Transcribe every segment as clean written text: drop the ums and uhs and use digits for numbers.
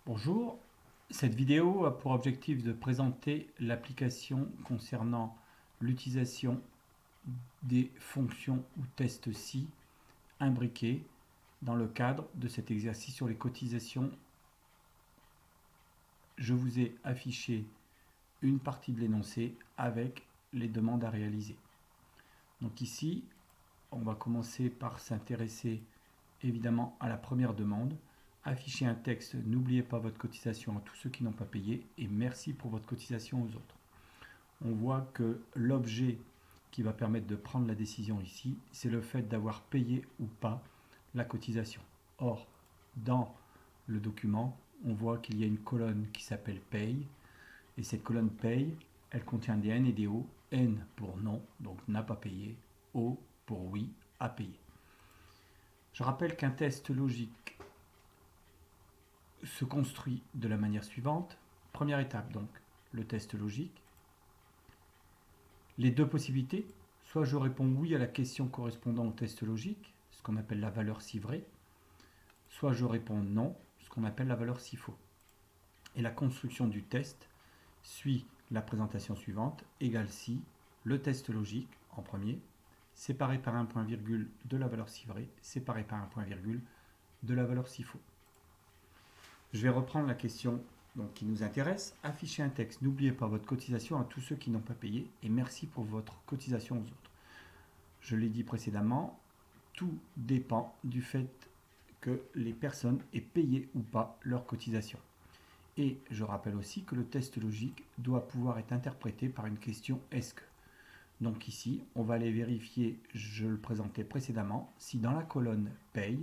Bonjour, cette vidéo a pour objectif de présenter l'application concernant l'utilisation des fonctions ou tests SI imbriqués dans le cadre de cet exercice sur les cotisations. Je vous ai affiché une partie de l'énoncé avec les demandes à réaliser. Donc ici, on va commencer par s'intéresser évidemment à la première demande. Afficher un texte, n'oubliez pas votre cotisation à tous ceux qui n'ont pas payé et merci pour votre cotisation aux autres. On voit que l'objet qui va permettre de prendre la décision ici, c'est le fait d'avoir payé ou pas la cotisation. Or, dans le document, on voit qu'il y a une colonne qui s'appelle paye et cette colonne paye, elle contient des N et des O. N pour non, donc n'a pas payé, O pour oui, a payé. Je rappelle qu'un test logique se construit de la manière suivante. Première étape, donc, le test logique. Les deux possibilités, soit je réponds oui à la question correspondant au test logique, ce qu'on appelle la valeur si vrai, soit je réponds non, ce qu'on appelle la valeur si faux. Et la construction du test suit la présentation suivante, égale si, le test logique, en premier, séparé par un point virgule de la valeur si vrai, séparé par un point virgule de la valeur si faux. Je vais reprendre la question qui nous intéresse. Affichez un texte. N'oubliez pas votre cotisation à tous ceux qui n'ont pas payé et merci pour votre cotisation aux autres. Je l'ai dit précédemment, tout dépend du fait que les personnes aient payé ou pas leur cotisation. Et je rappelle aussi que le test logique doit pouvoir être interprété par une question est-ce que. Donc ici, on va aller vérifier, je le présentais précédemment, si dans la colonne paye,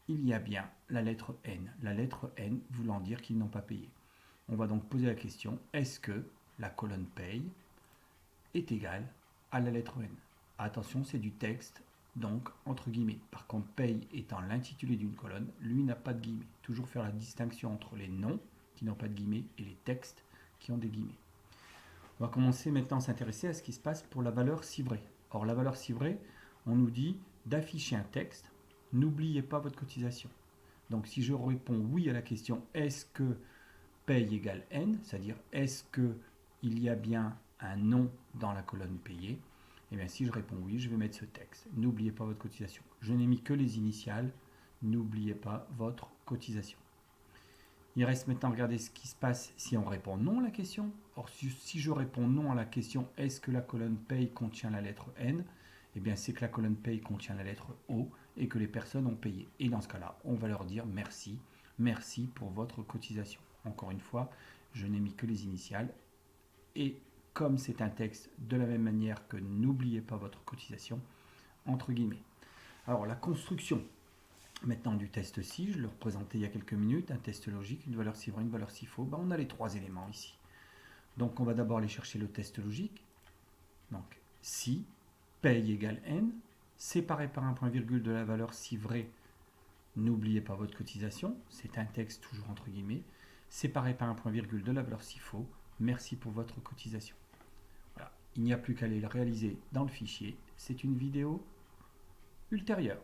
il y a bien la lettre N voulant dire qu'ils n'ont pas payé. On va donc poser la question, est-ce que la colonne paye est égale à la lettre N? Attention, c'est du texte, donc entre guillemets. Par contre, paye étant l'intitulé d'une colonne, lui n'a pas de guillemets. Toujours faire la distinction entre les noms qui n'ont pas de guillemets et les textes qui ont des guillemets. On va commencer maintenant à s'intéresser à ce qui se passe pour la valeur si vrai. Or, la valeur si vrai, on nous dit d'afficher un texte. N'oubliez pas votre cotisation. Donc si je réponds oui à la question est-ce que paye égale N, c'est-à-dire est-ce qu'il y a bien un nom dans la colonne payée, et bien si je réponds oui, je vais mettre ce texte. N'oubliez pas votre cotisation. Je n'ai mis que les initiales. N'oubliez pas votre cotisation. Il reste maintenant à regarder ce qui se passe si on répond non à la question. Or, si je réponds non à la question est-ce que la colonne paye contient la lettre N, eh bien c'est que la colonne paye contient la lettre O et que les personnes ont payé. Et dans ce cas-là, on va leur dire merci, merci pour votre cotisation. Encore une fois, je n'ai mis que les initiales. Et comme c'est un texte, de la même manière que n'oubliez pas votre cotisation, entre guillemets. Alors la construction maintenant du test si, je le représentais il y a quelques minutes, un test logique, une valeur si vrai, une valeur si faux, on a les trois éléments ici. Donc on va d'abord aller chercher le test logique. Donc si paye égale N, séparé par un point virgule de la valeur si vrai, n'oubliez pas votre cotisation, c'est un texte toujours entre guillemets, séparé par un point virgule de la valeur si faux, merci pour votre cotisation. Voilà. Il n'y a plus qu'à aller le réaliser dans le fichier, c'est une vidéo ultérieure.